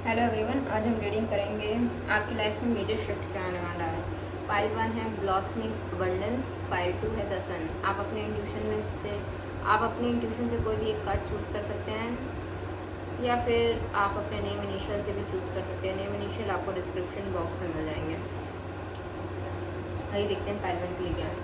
Hello everyone, आज हम reading करेंगे आपकी लाइफ में मेजर शिफ्ट क्या आने वाला है। फाइल 1 है ब्लॉसमिंग अबंडेंस, फाइल 2 है द सन। आप अपने इंट्यूशन से कोई भी एक कार्ड चूज़ कर सकते हैं या फिर आप अपने नेम इनिशियल से भी चूज़ कर सकते हैं। नेम इनिशियल आपको डिस्क्रिप्शन बॉक्स में मिल जाएंगे। वही देखते हैं फाइल 1 के लिए क्या है।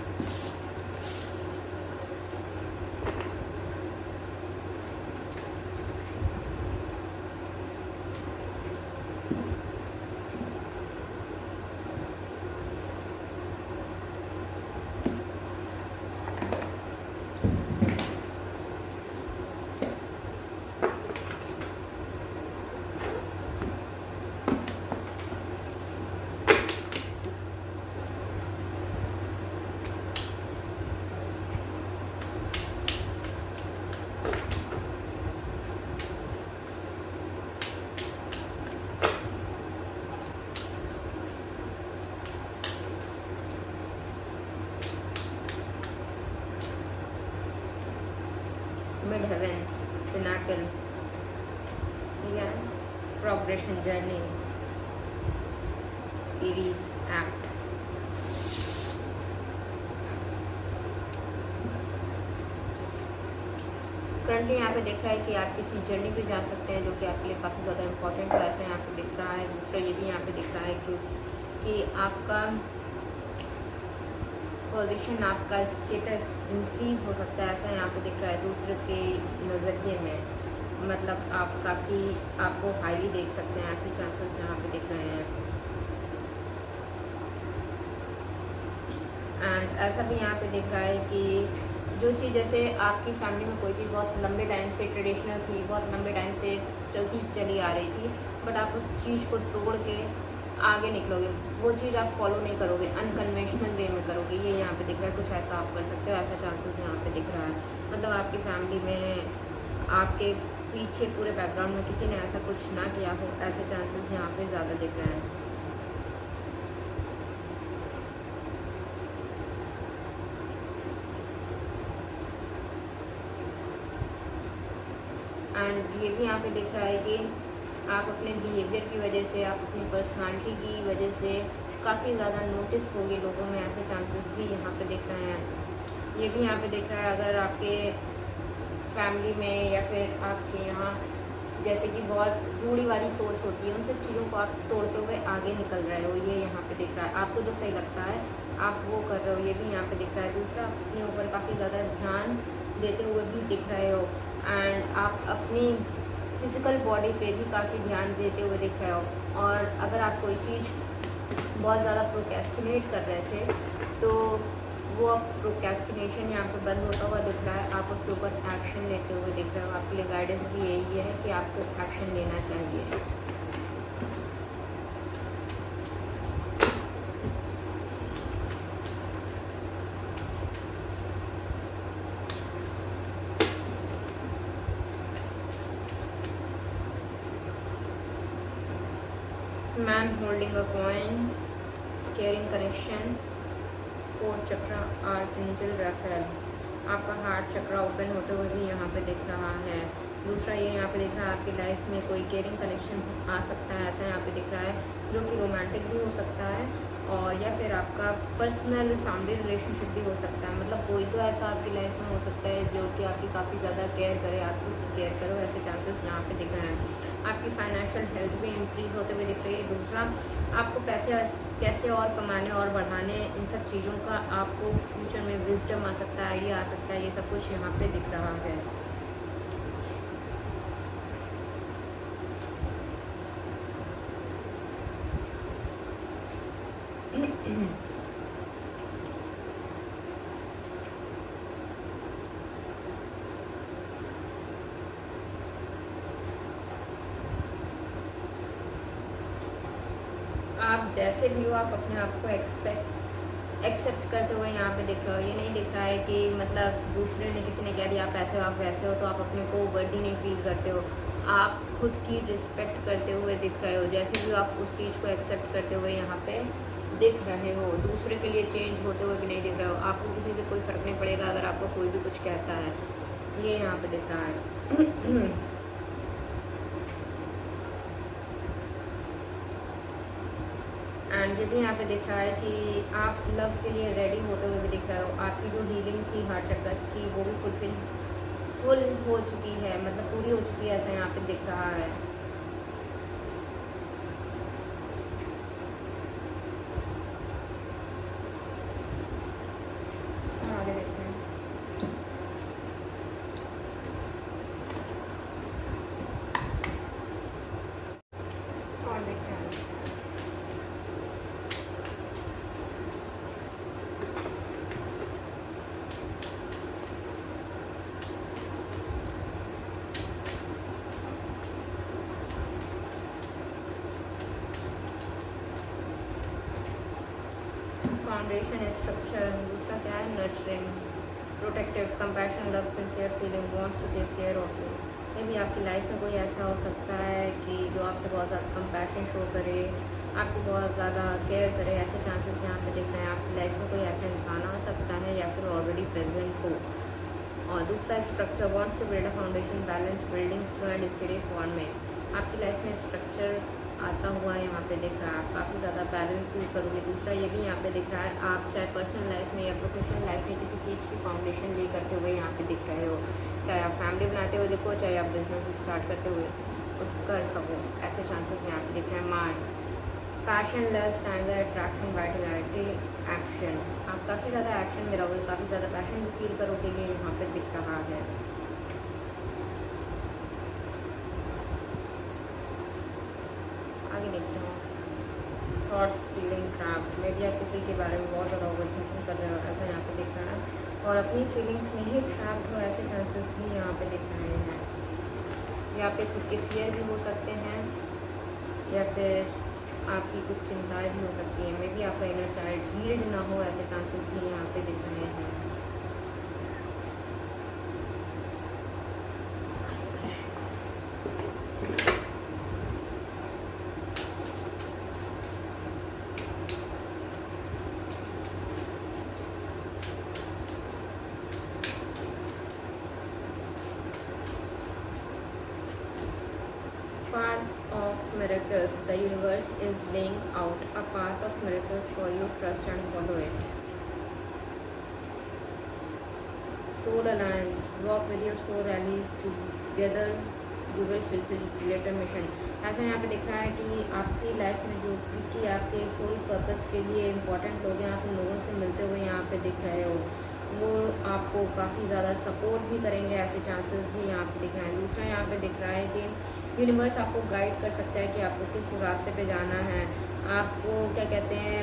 मिड हेवन, पिनाकल, ठीक है, progression, journey, Aries, act. Currently यहाँ पे दिख रहा है कि आप किसी जर्नी पे जा सकते हैं जो कि आपके लिए काफ़ी ज़्यादा इंपॉर्टेंट है, ऐसा यहाँ पे दिख रहा है। दूसरा ये भी यहाँ पे दिख रहा है कि आपका पोजीशन, आपका स्टेटस इंक्रीज़ हो सकता है, ऐसा यहाँ पे दिख रहा है दूसरे के नज़रिए में। मतलब आप काफ़ी आपको हाईली देख सकते हैं, ऐसे चांसेस यहाँ पे दिख रहे हैं। एंड ऐसा भी यहाँ पे दिख रहा है कि जो चीज़, जैसे आपकी फैमिली में कोई चीज़ बहुत लंबे टाइम से ट्रेडिशनल थी, बहुत लंबे टाइम से चलती चली आ रही थी, बट आप उस चीज़ को तोड़ के आगे निकलोगे, वो चीज़ आप फॉलो नहीं करोगे, अनकन्वेंशनल वे में करोगे। ये यहाँ पे दिख रहा है, कुछ ऐसा आप कर सकते हो, ऐसा चांसेस यहाँ पे दिख रहा है। मतलब आपकी फैमिली में, आपके पीछे पूरे बैकग्राउंड में किसी ने ऐसा कुछ ना किया हो, ऐसे चांसेस यहाँ पे ज़्यादा दिख रहे हैं। एंड ये भी यहाँ पे दिख रहा है कि आप अपने बिहेवियर की वजह से, आप अपनी पर्सनालिटी की वजह से काफ़ी ज़्यादा नोटिस होगे लोगों में, ऐसे चांसेस भी यहाँ पे दिख रहे हैं। ये भी यहाँ पे दिख रहा है, अगर आपके फैमिली में या फिर आपके यहाँ जैसे कि बहुत रूढ़िवादी सोच होती है, उन सब चीज़ों को आप तोड़ते हुए आगे निकल रहे हो, ये यहाँ पे दिख रहा है। आपको जो सही लगता है आप वो कर रहे हो, ये भी यहाँ पे दिख रहा है। दूसरा, अपने ऊपर काफ़ी ज़्यादा ध्यान देते हुए भी दिख रहे हो, एंड आप अपनी फिज़िकल बॉडी पे भी काफ़ी ध्यान देते हुए दिख रहे हो। और अगर आप कोई चीज़ बहुत ज़्यादा प्रोक्रेस्टिनेट कर रहे थे तो वो अब प्रोक्रेस्टिनेशन यहाँ पे बंद होता हुआ दिख रहा है, आप उसके ऊपर एक्शन लेते हुए दिख रहे हो। आपके लिए गाइडेंस भी यही है कि आपको एक्शन लेना चाहिए। Man holding a coin, caring connection, fourth chakra, archangel Raphael. आपका हार्ट चक्रा ओपन होते हुए भी यहाँ पे दिख रहा है। दूसरा, ये यहाँ पे दिख रहा है आपकी लाइफ में कोई केयरिंग कनेक्शन आ सकता है, ऐसा यहाँ पे दिख रहा है, जो कि रोमांटिक भी हो सकता है और या फिर आपका पर्सनल फैमिली रिलेशनशिप भी हो सकता है। मतलब कोई तो ऐसा आपकी लाइफ में हो सकता है जो कि आपकी काफ़ी ज़्यादा केयर करे, आप उसकी केयर करो, ऐसे चांसेस यहाँ पे दिख रहे हैं। आपकी फाइनेंशियल हेल्थ भी इंक्रीज़ होते हुए दिख रही है। दूसरा, आपको पैसे कैसे और कमाने और बढ़ाने, इन सब चीज़ों का आपको फ्यूचर में विजडम आ सकता है, आइडिया आ सकता है, ये सब कुछ यहाँ पे दिख रहा है। आप जैसे भी हो, आप अपने आप को एक्सेप्ट करते हुए यहाँ पे दिख रहे हो। ये नहीं दिख रहा है कि मतलब दूसरे ने, किसी ने कह दिया आप ऐसे हो, आप वैसे हो, तो आप अपने को वर्दी नहीं फील करते हो। आप खुद की रिस्पेक्ट करते हुए दिख रहे हो, जैसे भी आप उस चीज़ को एक्सेप्ट करते हुए यहाँ पे दिख रहे हो। दूसरे के लिए चेंज होते हुए भी नहीं दिख रहे हो। आपको किसी से कोई फ़र्क नहीं पड़ेगा अगर आपको कोई भी कुछ कहता है, ये यहाँ पे दिख रहा है। एंड ये भी यहाँ पे दिख रहा है कि आप लव के लिए रेडी होते हुए भी दिख रहे हो। आपकी जो हीलिंग थी हार्ट चक्र की वो भी फुल हो चुकी है, मतलब पूरी हो चुकी है, ऐसा यहाँ पे दिख रहा है। आगे देखते हैं। और देखते हैं फाउंडेशन स्ट्रक्चर। दूसरा क्या है? Nurturing, protective, compassion, love, sincere feeling, wants to take care of you. मे भी आपकी लाइफ में कोई ऐसा हो सकता है कि जो आपसे बहुत ज़्यादा कंपैशन शो करे, आपको बहुत ज़्यादा केयर करे, ऐसे चांसेस यहाँ पे दिख रहे हैं। आपकी लाइफ में कोई ऐसा इंसान आ सकता है या फिर ऑलरेडी प्रेजेंट हो। और दूसरा structure, wants to build a foundation, balance, building slow and steady form में। आपकी लाइफ में स्ट्रक्चर आता हुआ यहाँ पे दिख रहा है, आप काफ़ी ज़्यादा बैलेंस फील करोगे। दूसरा ये भी यहाँ पे दिख रहा है, आप चाहे पर्सनल लाइफ में या प्रोफेशनल लाइफ में किसी चीज़ की फाउंडेशन ले करते हुए यहाँ पे दिख रहे हो। चाहे आप फैमिली बनाते हुए देखो, चाहे आप बिजनेस स्टार्ट करते हुए उस कर सको, ऐसे चांसेस यहाँ पे दिख रहे हैं। Mars, passion, lust, anger, attraction, vitality, action. आप काफ़ी ज़्यादा एक्शन में रहोगे, काफ़ी ज़्यादा पैशन भी फील करोगे, ये यहाँ पे दिख रहा है। आगे देखते हो। Thoughts, feeling, trap. मे भी आप किसी के बारे में बहुत ज़्यादा ओवरथिंकिंग कर रहे हो, ऐसा यहाँ पे दिख रहा है। और अपनी फीलिंग्स में ही ट्रैप्ड हो, ऐसे चांसेस भी यहाँ पे दिख रहे हैं। यहाँ पे खुद के फियर भी हो सकते हैं या फिर आपकी कुछ चिंताएं भी हो सकती हैं। मे भी आपका इनर चाइल्ड हील्ड ना हो, ऐसे चांसेस भी यहाँ पे दिख रहे हैं। Path of miracles. The universe is laying out a path of miracles for you. Trust and follow it. Soul alliance. Walk with your soul allies. Together you will fulfill greater mission. ऐसा यहाँ पे दिख रहा है कि आपकी life में जो कि आपके सोल पर्पस के लिए इम्पोर्टेंट लोग हैं, आप उन लोगों से मिलते हुए यहाँ पे दिख रहे हो, वो आपको काफ़ी ज़्यादा सपोर्ट भी करेंगे, ऐसे चांसेस भी यहाँ पे दिख रहे हैं। दूसरा यहाँ पे दिख रहा है कि यूनिवर्स आपको गाइड कर सकता है कि आपको किस रास्ते पे जाना है। आपको क्या कहते हैं,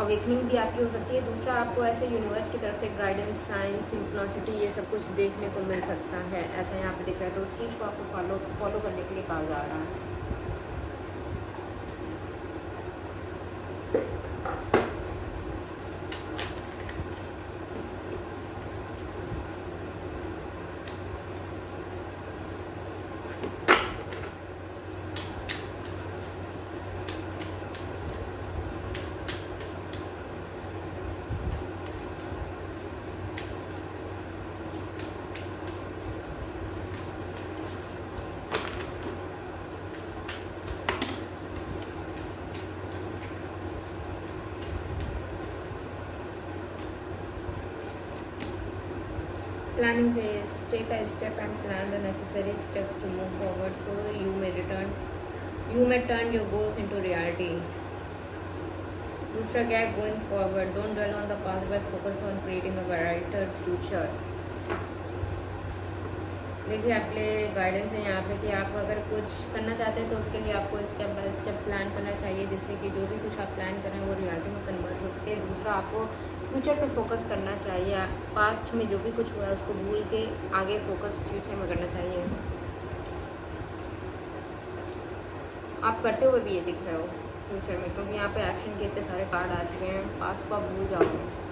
अवेकनिंग भी आपकी हो सकती है। दूसरा आपको ऐसे यूनिवर्स की तरफ से गाइडेंस, साइंस, सिंक्रोनिसिटी, ये सब कुछ देखने को मिल सकता है, ऐसा यहाँ पे दिख रहा है। तो उस चीज़ को आपको फॉलो करने के लिए कहा जा रहा है। Planning phase. Take a step and plan the necessary steps to move forward so you may turn your goals into reality. दूसरा क्या है? Going forward. Don't dwell on the past but focus on creating a brighter future. देखिए आपके लिए guidance है यहाँ पे कि आप अगर कुछ करना चाहते हैं तो उसके लिए आपको स्टेप बाय स्टेप प्लान करना चाहिए, जिससे कि जो भी कुछ आप प्लान करें वो रियलिटी में कन्वर्ट हो सके। दूसरा, आपको फ्यूचर पे फोकस करना चाहिए। पास्ट में जो भी कुछ हुआ है उसको भूल के आगे फोकस फ्यूचर में करना चाहिए। आप करते हुए भी ये दिख रहे हो फ्यूचर में, क्योंकि यहाँ पे एक्शन के इतने सारे कार्ड आ चुके हैं। पास्ट को आप भूल जाओगे।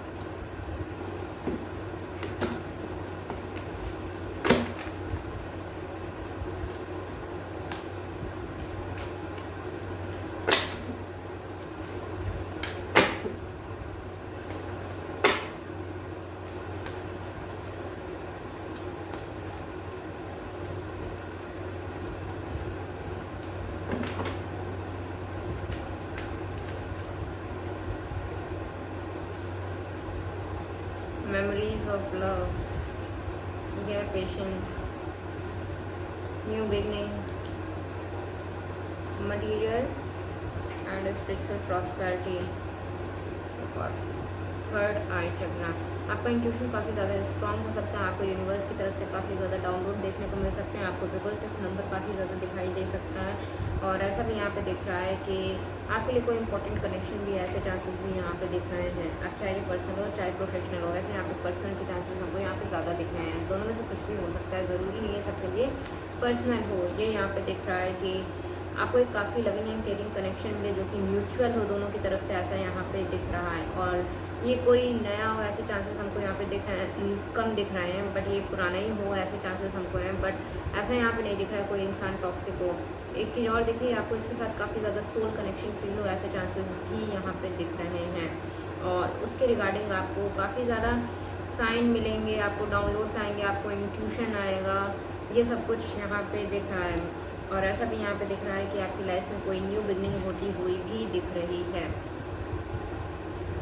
memories of love, yeah, patience, new beginning, material and spiritual prosperity. Third eye chakra, आपका इंट्यूशन काफ़ी ज़्यादा स्ट्रॉन्ग हो सकता है, आपको यूनिवर्स की तरफ से काफ़ी ज़्यादा डाउनलोड देखने को मिल सकते हैं, आपको 666 नंबर काफ़ी ज़्यादा दिखाई दे सकता है। और ऐसा भी यहाँ पे दिख रहा है कि आपके लिए कोई इंपॉर्टेंट कनेक्शन भी, ऐसे चांसेस भी यहाँ पे दिख रहे हैं। अब चाहे ये पर्सनल हो चाहे प्रोफेशनल हो, वैसे यहाँ पे पर्सनल के चांसेस हमको यहाँ पे ज़्यादा दिख रहे हैं। दोनों में से कुछ भी हो सकता है, ज़रूरी नहीं है सबके लिए पर्सनल हो। ये यहाँ पे दिख रहा है कि आपको एक काफ़ी लविंग एंड केयरिंग कनेक्शन मिले जो कि म्यूचुअल हो दोनों की तरफ से, ऐसा यहाँ पे दिख रहा है। और ये कोई नया हो ऐसे चांसेस हमको यहाँ पे दिख रहे हैं, कम दिख रहे हैं, बट ये पुराना ही हो ऐसे चांसेस हमको हैं, बट ऐसा यहाँ पे नहीं दिख रहा है कोई इंसान टॉक्सिक हो। एक चीज़ और दिखी, आपको इसके साथ काफ़ी ज़्यादा सोल कनेक्शन फील हो, ऐसे चांसेस भी यहाँ पे दिख रहे हैं। और उसके रिगार्डिंग आपको काफ़ी ज़्यादा साइन मिलेंगे, आपको डाउनलोड्स आएंगे, आपको इंट्यूशन आएगा, ये सब कुछ यहाँ पे दिख रहा है। और ऐसा भी यहाँ पे दिख रहा है कि आपकी लाइफ में कोई न्यू बिगनिंग होती हुई भी दिख रही है,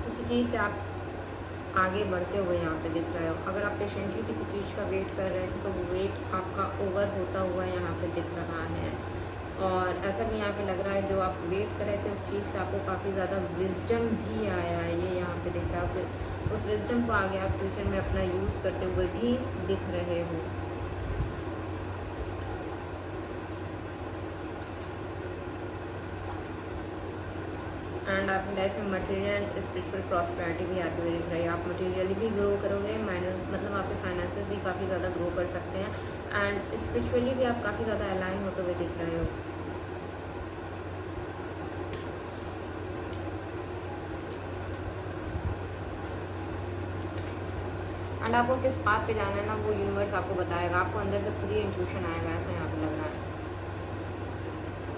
किसी चीज़ से आप आगे बढ़ते हुए यहाँ पे दिख रहे हो। अगर आप पेशेंटली किसी चीज़ का वेट कर रहे हैं तो वो वेट आपका ओवर होता हुआ यहाँ पे दिख रहा है। और ऐसा भी यहाँ पे लग रहा है जो आप वेट कर रहे थे उस चीज़ से आपको काफ़ी ज़्यादा विजडम भी आया है, ये यहाँ पे दिख रहा है। फिर उस विजडम को आगे आप फ्यूचर में अपना यूज़ करते हुए भी दिख रहे हो। एंड आपकी लाइफ में मटेरियल एंड स्पिरिचुअल प्रॉस्पेरिटी भी आती हुई दिख रही है। आप मटेरियली भी ग्रो करोगे, मतलब आपके फाइनेंसेस भी काफ़ी ज़्यादा ग्रो कर सकते हैं। एंड स्पिरिचुअली भी आप काफ़ी ज़्यादा अलाइन होते हुए दिख रहे हो। एंड आपको किस पाथ पे जाना है ना, वो यूनिवर्स आपको बताएगा, आपको अंदर से खुद ही इंट्यूशन आएगा, ऐसा यहाँ पे लग रहा है।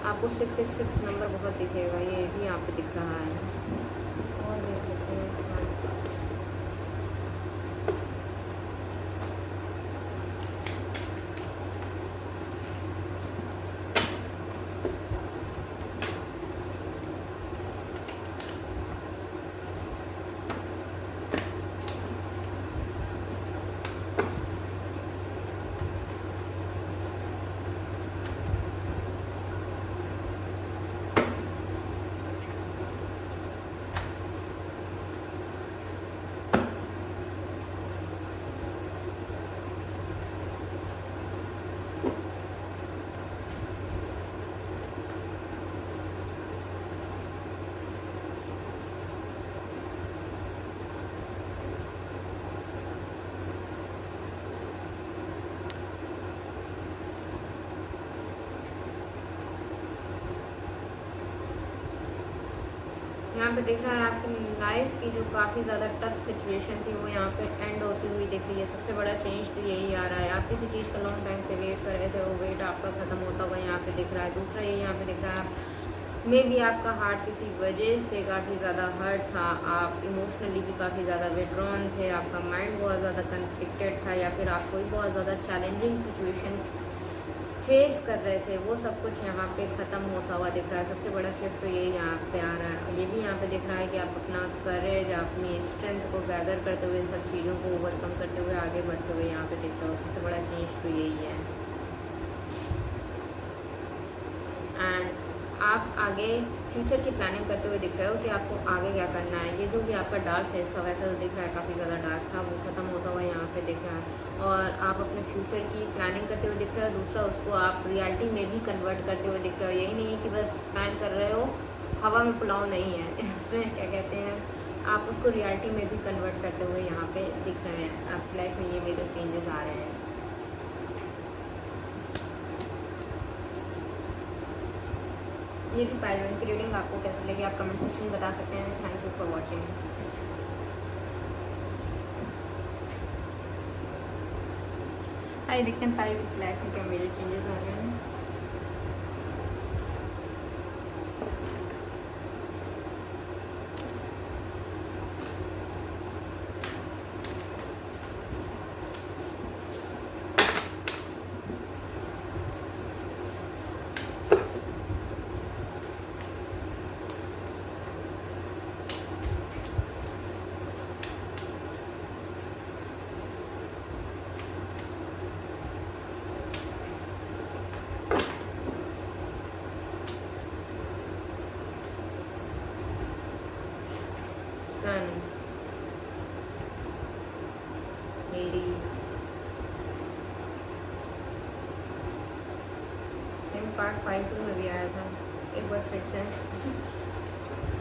आपको 666 नंबर बहुत दिखेगा, ये भी यहाँ पे दिख रहा है। और देख लेते हैं यहाँ पे दिख रहा है आपकी लाइफ की जो काफ़ी ज़्यादा टफ सिचुएशन थी वो यहाँ पे एंड होती हुई दिख रही है। सबसे बड़ा चेंज तो यही आ रहा है, आप किसी चीज़ का लॉन्ग टाइम से वेट कर रहे थे, वो वेट आपका ख़त्म होता हुआ यहाँ पे दिख रहा है। दूसरा ये यहाँ पे दिख रहा है मे भी आपका हार्ट किसी वजह से काफ़ी ज़्यादा हर्ट था, आप इमोशनली भी काफ़ी ज़्यादा विड्रॉन थे, आपका माइंड बहुत ज़्यादा कन्फ्लिक्टेड था, या फिर आप कोई बहुत ज़्यादा चैलेंजिंग सिचुएशन फेस कर रहे थे, वो सब कुछ यहाँ पे ख़त्म होता हुआ दिख रहा है। सबसे बड़ा शिफ्ट तो ये यहाँ पे आ रहा है। ये भी यहाँ पे दिख रहा है कि आप अपना करेज, अपनी स्ट्रेंथ को गैदर करते हुए, इन सब चीज़ों को ओवरकम करते हुए आगे बढ़ते हुए यहाँ पे दिख रहा है। सबसे बड़ा चेंज तो यही है। एंड आप आगे फ्यूचर की प्लानिंग करते हुए दिख रहे हो कि आपको आगे क्या करना है। ये जो भी आपका डार्क फेस था वैसा तो दिख रहा है, काफ़ी ज़्यादा डार्क था, वो ख़त्म होता हुआ यहाँ पे दिख रहा है। और आप अपने फ्यूचर की प्लानिंग करते हुए दिख रहे हो। दूसरा, उसको आप रियलिटी में भी कन्वर्ट करते हुए दिख रहे हो। यही नहीं है कि बस प्लान कर रहे हो, हवा में पुलाव नहीं है, इसमें क्या कहते हैं, आप उसको रियलिटी में भी कन्वर्ट करते हुए यहाँ पे दिख रहे हैं। आपकी लाइफ में ये मेजर चेंजेस आ रहे हैं। ये थी पाइल वन की रीडिंग। आपको कैसे लगी आप कमेंट सेक्शन में बता सकते हैं। Thank you for watching. आइए देखते हैं पाइल की लाइफ में क्या मेजर चेंजेस आ रहे हैं। 5-2 में भी आया था। एक बार फिर से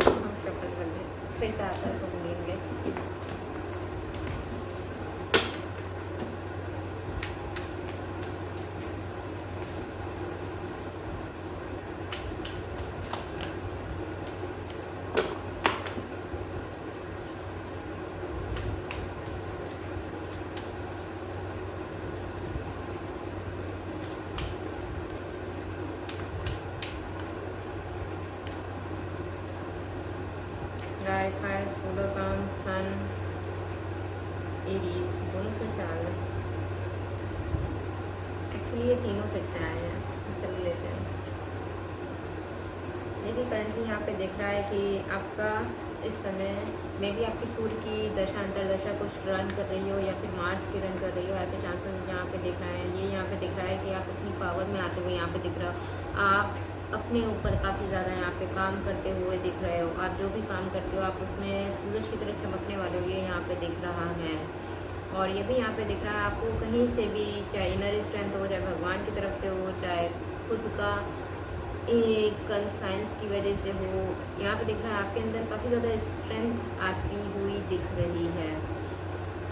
हम शफल कर लें, फिर से आता है तो लेंगे। फायर, सोलर काम, सन, एरीज दोनों फिर से आ गए। एक्चुअली ये तीनों फिर से आए हैं, चल लेते हैं। देखिए करंटली यहाँ पे दिख रहा है कि आपका इस समय में भी आपकी सूर्य की दशा अंतरदशा कुछ रन कर रही हो या फिर मार्स की रन कर रही हो, ऐसे चांसेस यहाँ पे दिख रहे हैं। ये यहाँ पे दिख रहा है कि आप अपनी पावर में आते हुए यहाँ पे दिख रहा हो, आप अपने ऊपर काफ़ी ज़्यादा यहाँ पे काम करते हुए दिख रहे हो। आप जो भी काम करते हो आप उसमें सूरज की तरह चमकने वाले हो, ये यहाँ पे दिख रहा है। और ये भी यहाँ पे दिख रहा है आपको कहीं से भी, चाहे इनर स्ट्रेंथ हो, चाहे भगवान की तरफ से हो, चाहे खुद का कंसाइंस की वजह से हो, यहाँ पे दिख रहा है आपके अंदर काफ़ी ज़्यादा स्ट्रेंथ आती हुई दिख रही है।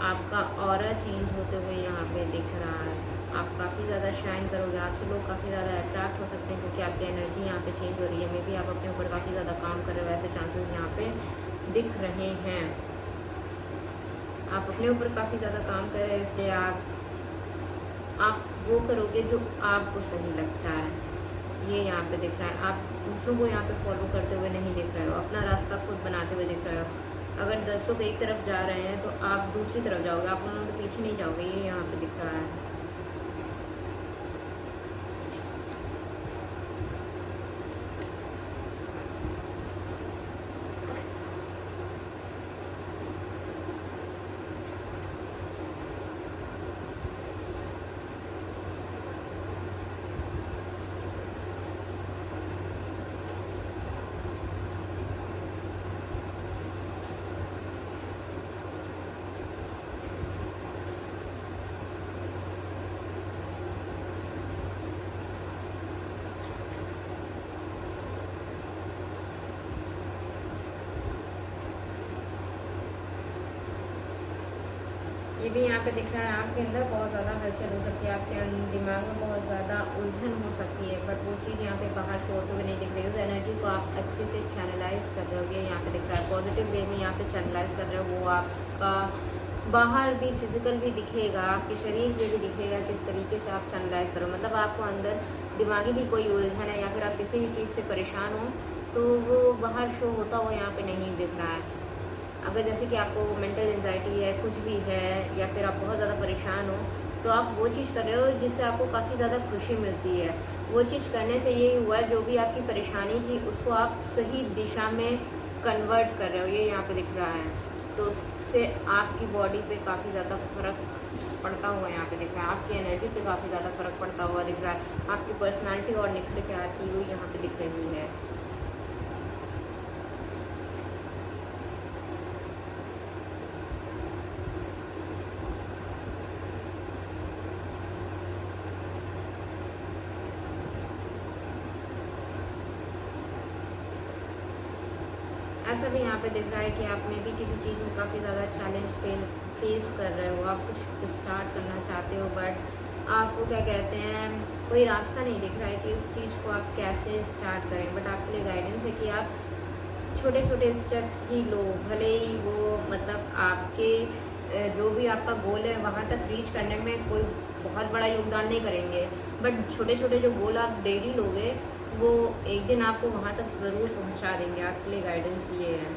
आपका ऑरा चेंज होते हुए यहाँ पे दिख रहा है। आप काफ़ी ज़्यादा शाइन करोगे, आपसे लोग काफ़ी ज़्यादा अट्रैक्ट हो सकते हैं क्योंकि आपकी एनर्जी यहाँ पे चेंज हो रही है। मे भी आप अपने ऊपर काफ़ी ज़्यादा काम कर रहे हो, ऐसे चांसेस यहाँ पे दिख रहे हैं। आप अपने ऊपर काफ़ी ज़्यादा काम कर रहे हैं, इसलिए आप वो करोगे जो आपको सही लगता है, ये यहाँ पे दिख रहा है। आप दूसरों को यहाँ पे फॉलो करते हुए नहीं दिख रहे हो, अपना रास्ता खुद बनाते हुए दिख रहे हो। अगर 10 लोग एक तरफ जा रहे हैं तो आप दूसरी तरफ जाओगे, आप उन लोगों के पीछे नहीं जाओगे, ये यहाँ पे दिख रहा है। ये भी यहाँ पे दिख रहा है आपके अंदर बहुत ज़्यादा हलचल हो सकती है, आपके दिमाग में बहुत ज़्यादा उलझन हो सकती है, बट वो चीज़ यहाँ पे बाहर शो होते हुए नहीं दिख रही है। उस एनर्जी को आप अच्छे से चैनलाइज कर रहे हो, ये यहाँ पे दिख रहा है। पॉजिटिव वे में यहाँ पे चैनलाइज कर रहे हो, वो आपका बाहर भी फिजिकल भी दिखेगा, आपके शरीर में भी दिखेगा किस तरीके से आप चैनलाइज करो। मतलब आपको अंदर दिमागी भी कोई उलझन है या फिर आप किसी भी चीज़ से परेशान हो तो वो बाहर शो होता हुआ यहाँ पे नहीं दिख रहा है। अगर जैसे कि आपको मेंटल एंजाइटी है, कुछ भी है, या फिर आप बहुत ज़्यादा परेशान हो तो आप वो चीज़ कर रहे हो जिससे आपको काफ़ी ज़्यादा खुशी मिलती है। वो चीज़ करने से ये हुआ जो भी आपकी परेशानी थी उसको आप सही दिशा में कन्वर्ट कर रहे हो, ये यहाँ पे दिख रहा है। तो उससे आपकी बॉडी पे काफ़ी ज़्यादा फ़र्क पड़ता हुआ यहाँ पे दिख रहा है, आपकी एनर्जी पे काफ़ी ज़्यादा फ़र्क पड़ता हुआ दिख रहा है, आपकी पर्सनैलिटी और निखर के आती हुई यहाँ पे दिख रही है। ऐसा भी यहाँ पे दिख रहा है कि आप में भी किसी चीज़ में काफ़ी ज़्यादा चैलेंज फेस कर रहे हो, आप कुछ स्टार्ट करना चाहते हो बट आपको क्या कहते हैं कोई रास्ता नहीं दिख रहा है कि उस चीज़ को आप कैसे स्टार्ट करें। बट आपके लिए गाइडेंस है कि आप छोटे छोटे स्टेप्स ही लो, भले ही वो मतलब आपके जो भी आपका गोल है वहाँ तक रीच करने में कोई बहुत बड़ा योगदान नहीं करेंगे, बट छोटे छोटे जो गोल आप डेली लोगे वो एक दिन आपको वहाँ तक ज़रूर पहुँचा देंगे। आपके लिए गाइडेंस ये है।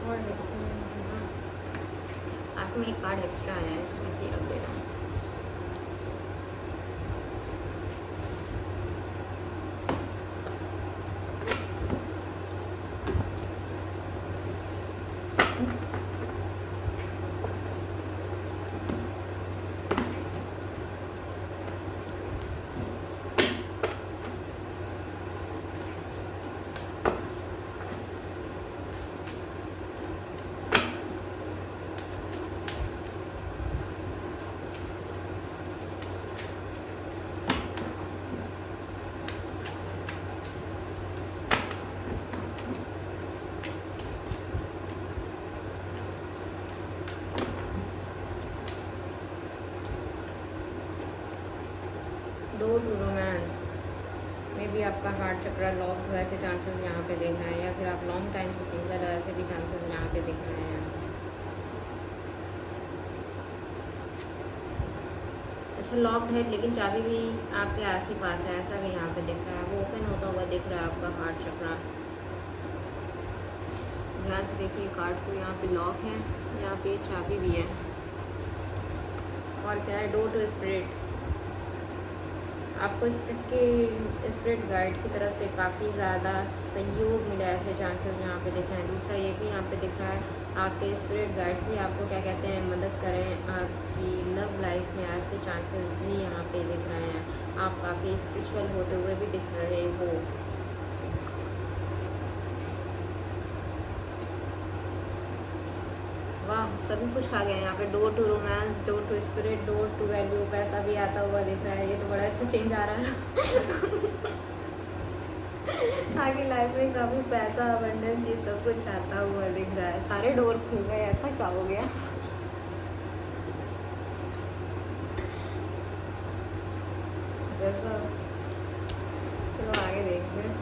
और आप में एक कार्ड एक्स्ट्रा आया है, इसको ऐसे ही रख दे रहा हूँ। डोर टू रोमांस में भी आपका हार्ट चक्रा लॉक हो, ऐसे चांसेस यहाँ पे देख रहे हैं, या फिर आप लॉन्ग टाइम से सिंगल हो, ऐसे भी चांसेस यहाँ पे दिख रहे हैं। अच्छा लॉक्ड है लेकिन चाबी भी आपके आस ही पास है, ऐसा भी यहाँ पे दिख रहा है। वो ओपन होता हुआ दिख रहा है आपका हार्ट चक्रा। ध्यान से देखिए कार्ड को, यहाँ पे लॉक है, यहाँ पे चाबी भी है। और क्या है, डोर टू स्पिरिट। आपको स्पिरिट गाइड की तरफ से काफ़ी ज़्यादा सहयोग मिला, ऐसे चांसेस यहाँ पे दिख रहे हैं। दूसरा ये भी यहाँ पे दिख रहा है आपके स्पिरिट गाइड्स भी आपको क्या कहते हैं, मदद करें आपकी लव लाइफ में, ऐसे चांसेस भी यहाँ पे दिख रहे हैं। आप काफ़ी स्पिरिचुअल होते हुए भी दिख रहे हो। वाह, सभी कुछ आ गया है यहाँ पे। Door to romance, door to spirit, door to value, पैसा भी आता हुआ दिख रहा है। ये तो बड़ा अच्छा चेंज आ रहा है। आगे लाइफ में काफ़ी पैसा, अबंडेंस, ये सब कुछ आता हुआ दिख रहा है। सारे डोर खुल गए, ऐसा क्या हो गया? चलो आगे देखते हैं।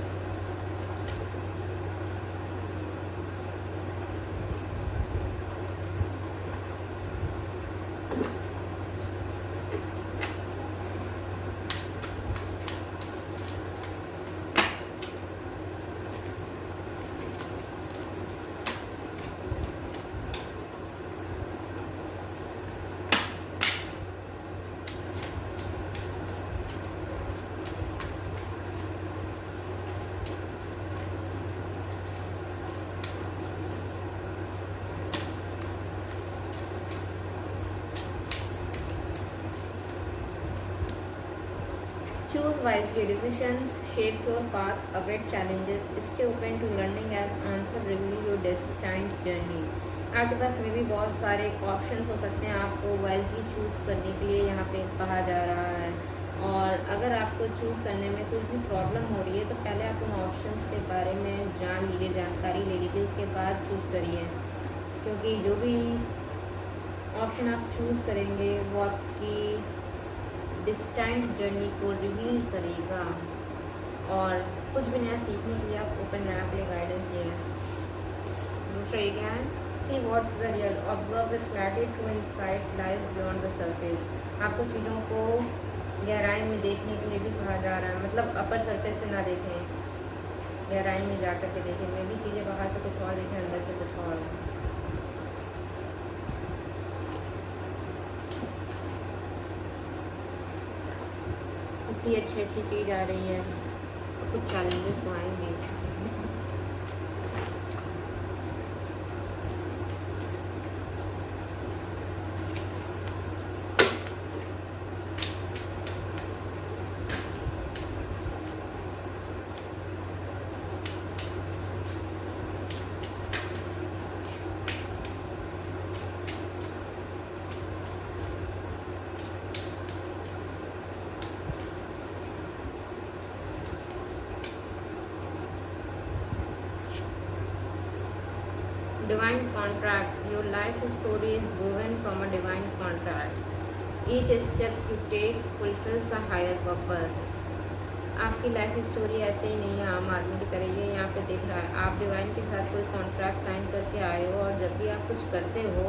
Choose wisely. Decisions shape your path, avoid challenges, stay open to learning as answer reveal your destined journey. आपके पास में भी बहुत सारे ऑप्शंस हो सकते हैं, आपको वाइजली चूज़ करने के लिए यहाँ पे कहा जा रहा है। और अगर आपको चूज़ करने में कुछ भी प्रॉब्लम हो रही है तो पहले आप उन ऑप्शंस के बारे में जान लीजिए, जानकारी ले लीजिए, उसके बाद चूज़ करिए। क्योंकि जो भी ऑप्शन आप चूज़ करेंगे वो आपकी डिस्टेंट जर्नी को रिवील करेगा। और कुछ भी नया सीखने के लिए आप ओपन रहना, अपने गाइडेंस ये है। दूसरा ये क्या है, see what's the real, observe with clarity, true insight lies beyond the surface. आपको चीज़ों को गहराई में देखने के लिए भी कहा जा रहा है, मतलब अपर सरफेस से ना देखें, गहराई में जा कर के देखें। मैं भी चीज़ें बाहर से कुछ और देखें, अंदर से कुछ और। इतनी अच्छी अच्छी चीज़ आ रही है तो कुछ चैलेंजेस तो आएंगे। Divine contract. Your life story is woven from a divine contract. Each steps you take fulfills a higher purpose. आपकी लाइफ स्टोरी ऐसे ही नहीं है आम आदमी की तरह। ये यहाँ पे दिख रहा है आप डिवाइन के साथ कोई कॉन्ट्रैक्ट साइन करके आए हो, और जब भी आप कुछ करते हो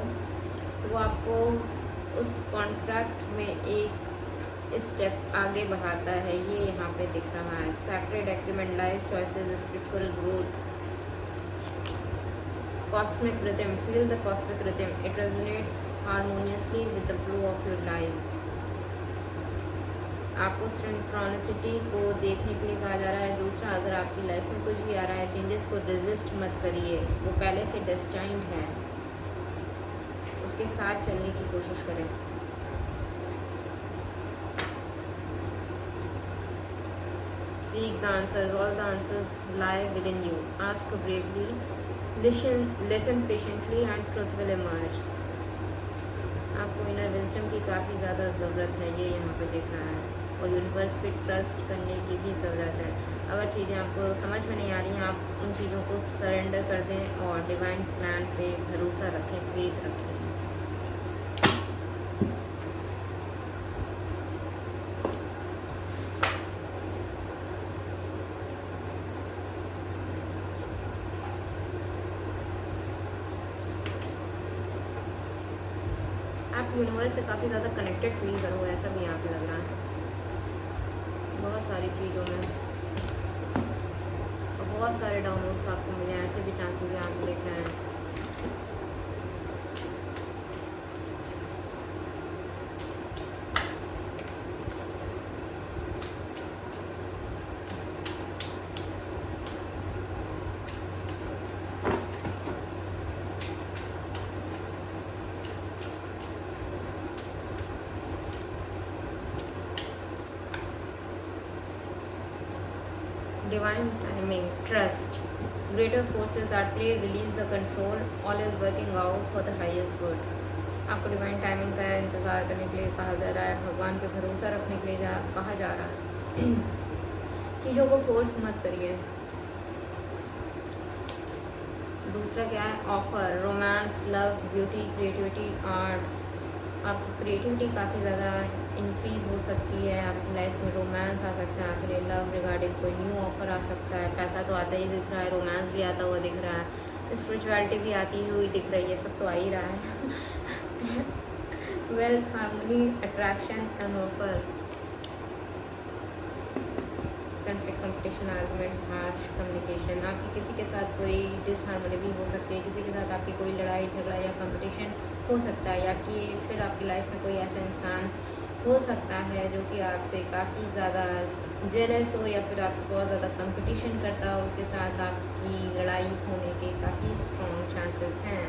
तो वो आपको उस कॉन्ट्रैक्ट में एक स्टेप आगे बढ़ाता है। ये यहाँ पे दिख रहा है। Sacred agreement, life choices, spiritual growth, cosmic rhythm. Feel the cosmic rhythm. It resonates harmoniously with the flow of your life. आपको सिंक्रोनिसिटी को देखने के लिए कहा जा रहा है। दूसरा, अगर आपकी लाइफ में कुछ भी आ रहा है चेंजेस को रेजिस्ट मत करिए, वो पहले से डेस्टाइंड है, उसके साथ चलने की कोशिश करें। Seek the answers. All the answers lie within you. Ask bravely. Listen patiently and truth will emerge. आपको इनर विजडम की काफ़ी ज़्यादा ज़रूरत है, ये यहाँ पे दिख रहा है। और यूनिवर्स पे ट्रस्ट करने की भी ज़रूरत है। अगर चीज़ें आपको समझ में नहीं आ रही हैं, आप उन चीज़ों को सरेंडर कर दें और डिवाइन प्लान पे भरोसा रखें, फेथ रखें। आप यूनिवर्स से काफ़ी ज़्यादा कनेक्टेड फील करोगे, ऐसा भी यहाँ पे लग रहा है बहुत सारी चीज़ों में, और बहुत सारे डाउनलोड्स आपको मिले हैं, ऐसे भी चांसेस यहाँ पे दिख रहे हैं। Divine timing, trust, greater forces at play, release the control, all is working out for the highest good। आपको डिवाइन टाइमिंग का इंतज़ार करने के लिए कहा जा रहा है, भगवान पे भरोसा रखने के लिए कहा जा रहा है। चीज़ों को फोर्स मत करिए। दूसरा क्या है, offer, romance, love, beauty, creativity, art. आपकी क्रिएटिविटी काफ़ी ज़्यादा इंक्रीज़ हो सकती है, आपकी लाइफ में रोमांस आ सकता है, आपके लिए लव रिगार्डिंग कोई न्यू ऑफर आ सकता है। पैसा तो आता ही दिख रहा है, रोमांस भी आता हुआ दिख रहा है, स्पिरिचुअलिटी भी आती हुई दिख रही है, सब तो आ ही रहा है। Wealth, harmony, attraction and offer. Conflict, competition, arguments, harsh communication. आपकी किसी के साथ कोई डिसहार्मनी भी हो सकती है, किसी के साथ आपकी कोई लड़ाई झगड़ा या कंपटीशन हो सकता है, या कि फिर आपकी लाइफ में कोई ऐसा इंसान हो सकता है जो कि आपसे काफ़ी ज़्यादा जेलस हो, या फिर आपसे बहुत ज़्यादा कंपटीशन करता हो, उसके साथ आपकी लड़ाई होने के काफ़ी स्ट्रॉन्ग चांसेस हैं।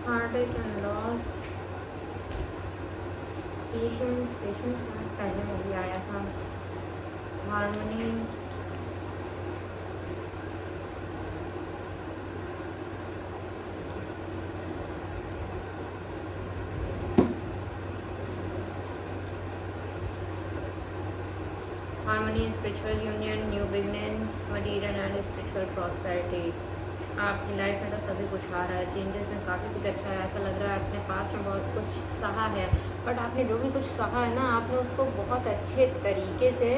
Heartbreak and loss, patience, patience पहले में भी आया था। Harmony, harmony, spiritual union, new beginnings, material and spiritual prosperity. आपकी लाइफ में तो सभी कुछ आ रहा है, चेंजेस में काफ़ी कुछ अच्छा है। ऐसा लग रहा है अपने पास में बहुत कुछ सहा है, बट आपने जो भी कुछ सहा है ना, आपने उसको बहुत अच्छे तरीके से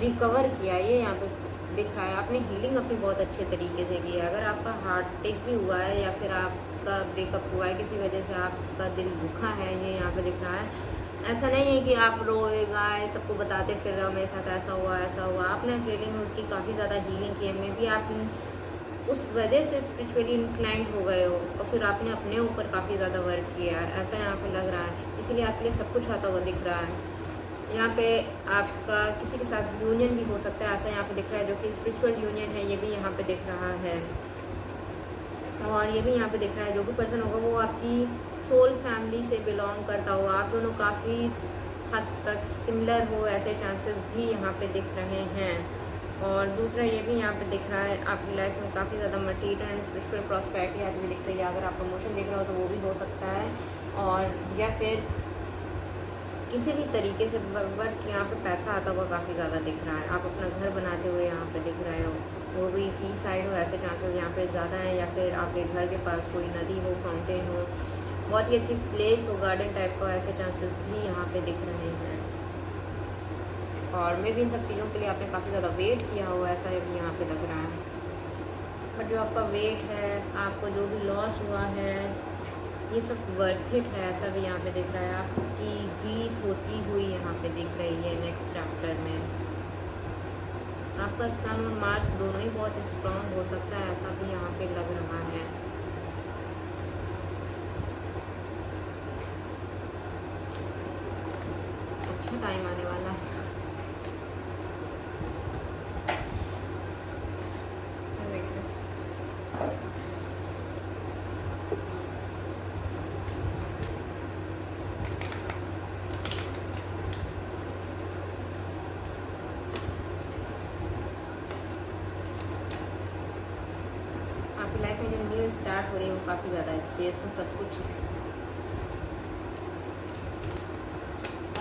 रिकवर किया, ये यहाँ पे दिख रहा है। आपने हीलिंग अपनी बहुत अच्छे तरीके से की है। अगर आपका हार्ट अटैक भी हुआ है, या फिर आपका ब्रेकअप हुआ है, किसी वजह से आपका दिल दुखा है, ये यहाँ पे दिख रहा है। ऐसा नहीं है कि आप रोए गाए सबको बताते फिर रहे हो मेरे साथ ऐसा हुआ ऐसा हुआ। आपने अकेले में उसकी काफ़ी ज़्यादा हीलिंग की है। मे भी आप उस वजह से स्पिरिचुअली इंक्लाइंड हो गए हो, और फिर आपने अपने ऊपर काफ़ी ज़्यादा वर्क किया है, ऐसा यहाँ पे लग रहा है। इसीलिए आपके लिए सब कुछ आता हुआ दिख रहा है। यहाँ पे आपका किसी के साथ यूनियन भी हो सकता है, ऐसा यहाँ पे दिख रहा है, जो कि स्पिरिचुअल यूनियन है, ये भी यहाँ पे दिख रहा है। और ये भी यहाँ पे दिख रहा है, जो भी पर्सन होगा वो आपकी सोल फैमिली से बिलोंग करता हो, आप दोनों काफ़ी हद तक सिमिलर हो, ऐसे चांसेस भी यहाँ पे दिख रहे हैं। और दूसरा ये भी यहाँ पे दिख रहा है, आपकी लाइफ में काफ़ी ज़्यादा मटीरियल एंड स्पिरिचुअल प्रॉस्पेरिटी आती हुई दिख रही है। अगर आप प्रमोशन देख रहे हो तो वो भी हो सकता है, और या फिर किसी भी तरीके से बट यहाँ पे पैसा आता हुआ काफ़ी ज़्यादा दिख रहा है। आप अपना घर बनाते हुए यहाँ पे दिख रहे हो, वो भी सी साइड हो, ऐसे चांसेस यहाँ पे ज़्यादा हैं। या फिर आपके घर के पास कोई नदी हो, फाउंटेन हो, बहुत ही अच्छी प्लेस हो, गार्डन टाइप का, ऐसे चांसेस भी यहाँ पे दिख रहे हैं। और मे भी इन सब चीज़ों के लिए आपने काफ़ी ज़्यादा वेट किया हो, ऐसा भी यहाँ पे लग रहा है। बट जो आपका वेट है, आपको जो भी लॉस हुआ है, ये सब वर्थ इट है, ऐसा भी यहाँ पे दिख रहा है। आपकी जीत होती हुई यहाँ पे दिख रही है नेक्स्ट चैप्टर में। आपका सन और मार्स दोनों ही बहुत स्ट्रॉन्ग हो सकता है, ऐसा भी यहाँ पे लग रहा है। अच्छा टाइम आने वाला है। आपकी लाइफ में जो न्यू स्टार्ट हो रही है वो काफ़ी ज़्यादा अच्छी है, इसमें सब कुछ है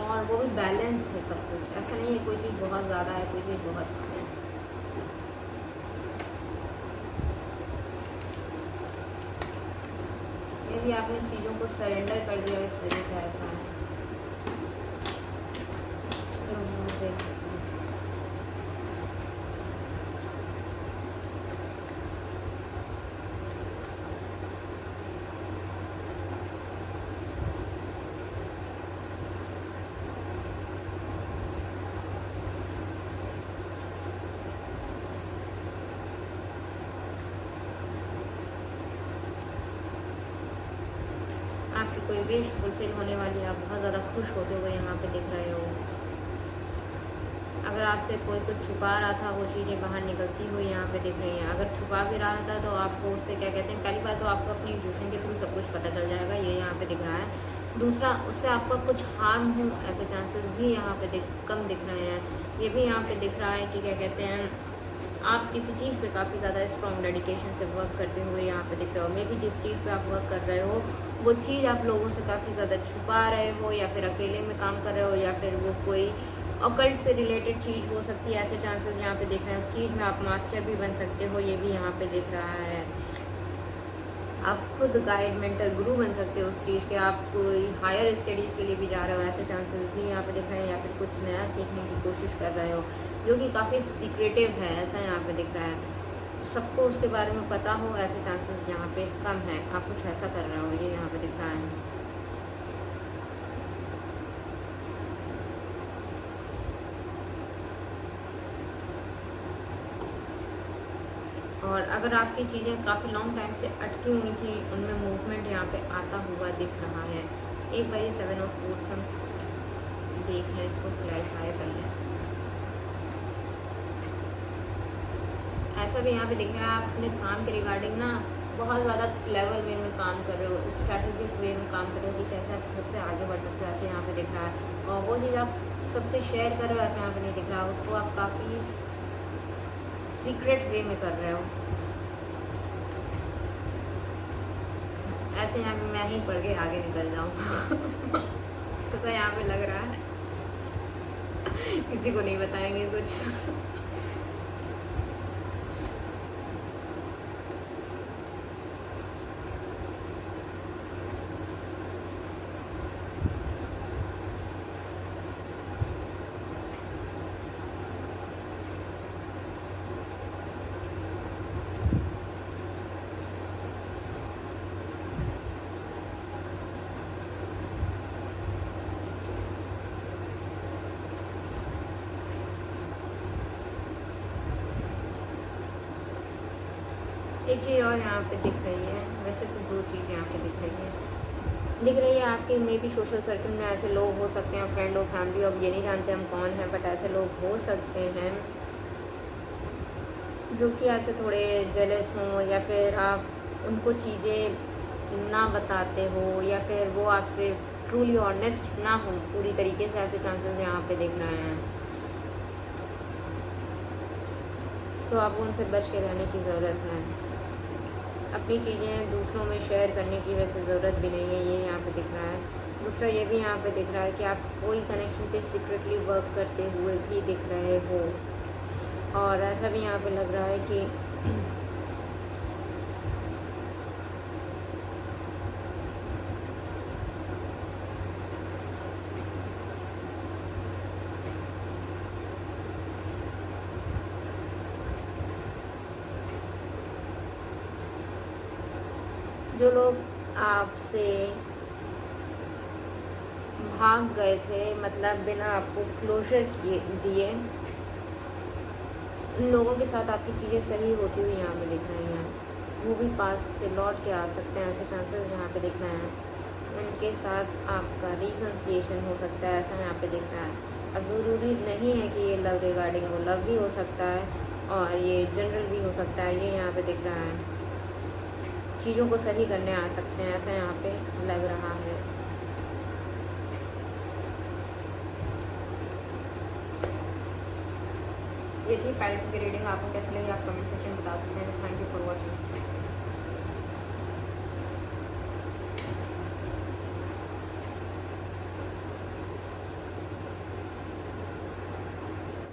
और वो भी बैलेंस्ड है सब कुछ। ऐसा नहीं है कोई चीज़ बहुत ज़्यादा है, कोई चीज़ बहुत कम है। मे भी आपने चीज़ों को सरेंडर कर दिया, इस वजह से ऐसा है। चलो देख लेते हैं। आपकी कोई विश फुलफिल होने वाली है, आप बहुत ज़्यादा खुश होते हुए यहाँ पे दिख रहे हो। अगर आपसे कोई कुछ छुपा रहा था, वो चीज़ें बाहर निकलती हुई यहाँ पे दिख रही हैं। अगर छुपा भी रहा था तो आपको उससे क्या कहते हैं, पहली बात तो आपको अपनी इंट्यूशन के थ्रू सब कुछ पता चल जाएगा, ये यहाँ पे दिख रहा है। दूसरा, उससे आपका कुछ हार्म हो ऐसे चांसेस भी यहाँ पे कम दिख रहे हैं। ये भी यहाँ पे दिख रहा है कि क्या कहते हैं, आप किसी चीज़ पे काफ़ी ज़्यादा स्ट्रॉन्ग डेडिकेशन से वर्क करते हुए यहाँ पे दिख रहे हो। मे भी जिस चीज़ पे आप वर्क कर रहे हो वो चीज़ आप लोगों से काफ़ी ज़्यादा छुपा रहे हो, या फिर अकेले में काम कर रहे हो, या फिर वो कोई ऑकल्ट से रिलेटेड चीज़ हो सकती है। ऐसे चांसेस यहाँ पे दिख रहे हैं। उस चीज़ में आप मास्टर भी बन सकते हो, ये भी यहाँ पे दिख रहा है। आप खुद गाइड मेंटर गुरु बन सकते हो उस चीज़ के। आप कोई हायर स्टडीज़ के लिए भी जा रहे हो, ऐसे चांसेस भी यहाँ पे दिख रहे हैं। या फिर कुछ नया सीखने की कोशिश कर रहे हो जो कि काफ़ी सीक्रेटिव है, ऐसा यहाँ पे दिख रहा है। सबको उसके बारे में पता हो, ऐसे चांसेस यहाँ पे कम है। आप कुछ ऐसा कर रहे हो, ये यहाँ पे दिख रहा है। और अगर आपकी चीज़ें काफ़ी लॉन्ग टाइम से अटकी हुई थी, उनमें मूवमेंट यहाँ पे आता हुआ दिख रहा है। एक बार ये 7 ऑफ सूट्स हम देख लें, इसको क्लैरिफाई कर लें। ऐसा भी यहाँ पे दिख रहा है, आप अपने काम के रिगार्डिंग ना बहुत ज़्यादा क्लेवर वे में काम कर रहे हो, स्ट्रैटेजिक वे में काम कर रहे हो कि कैसे आप सबसे आगे बढ़ सकते हो, ऐसे यहाँ पे दिख रहा है। और वो चीज़ आप सबसे शेयर कर रहे हो, ऐसे यहाँ पे नहीं दिख रहा। उसको आप काफ़ी सीक्रेट वे में कर रहे हो, ऐसे यहाँ पे मैं ही पढ़ के आगे निकल जाऊँ तो यहाँ पे लग रहा है किसी को नहीं बताएंगे कुछ एक चीज़ और यहाँ पे दिख रही है, वैसे तो 2 चीज़ यहाँ पे दिख रही है आपके मे भी सोशल सर्कल में ऐसे लोग हो सकते हैं, फ्रेंड हो, फैमिली हो, अब ये नहीं जानते हम कौन हैं, बट ऐसे लोग हो सकते हैं जो कि आपसे थोड़े जेलस हों, या फिर आप उनको चीज़ें ना बताते हो, या फिर वो आपसे ट्रूली ऑनेस्ट ना हो पूरी तरीके से। ऐसे चांसेस यहाँ पे दिख रहे हैं, तो आपको उनसे बच के रहने की ज़रूरत है। अपनी चीज़ें दूसरों में शेयर करने की वैसे ज़रूरत भी नहीं है, ये यहाँ पे दिख रहा है। दूसरा ये भी यहाँ पे दिख रहा है कि आप कोई कनेक्शन पे सीक्रेटली वर्क करते हुए भी दिख रहे हो, और ऐसा भी यहाँ पे लग रहा है कि जो लोग आपसे भाग गए थे, मतलब बिना आपको क्लोजर दिए, उन लोगों के साथ आपकी चीज़ें सही होती हुई यहाँ पे दिख रही हैं। वो भी पास्ट से लौट के आ सकते हैं, ऐसे चांसेस यहाँ पे दिख रहे हैं। उनके साथ आपका रिकन्सिलिएशन हो सकता है, ऐसा यहाँ पे दिख रहा है। अब ज़रूरी नहीं है कि ये लव रिगार्डिंग हो, लव भी हो सकता है और ये जनरल भी हो सकता है, ये यहाँ पे दिख रहा है। चीज़ों को सही करने आ सकते हैं, ऐसा यहाँ पे लग रहा है। ये थी पैरेट की रीडिंग। आपको कैसी लगी आप कमेंट सेक्शन में बता सकते हैं। Thank you for watching.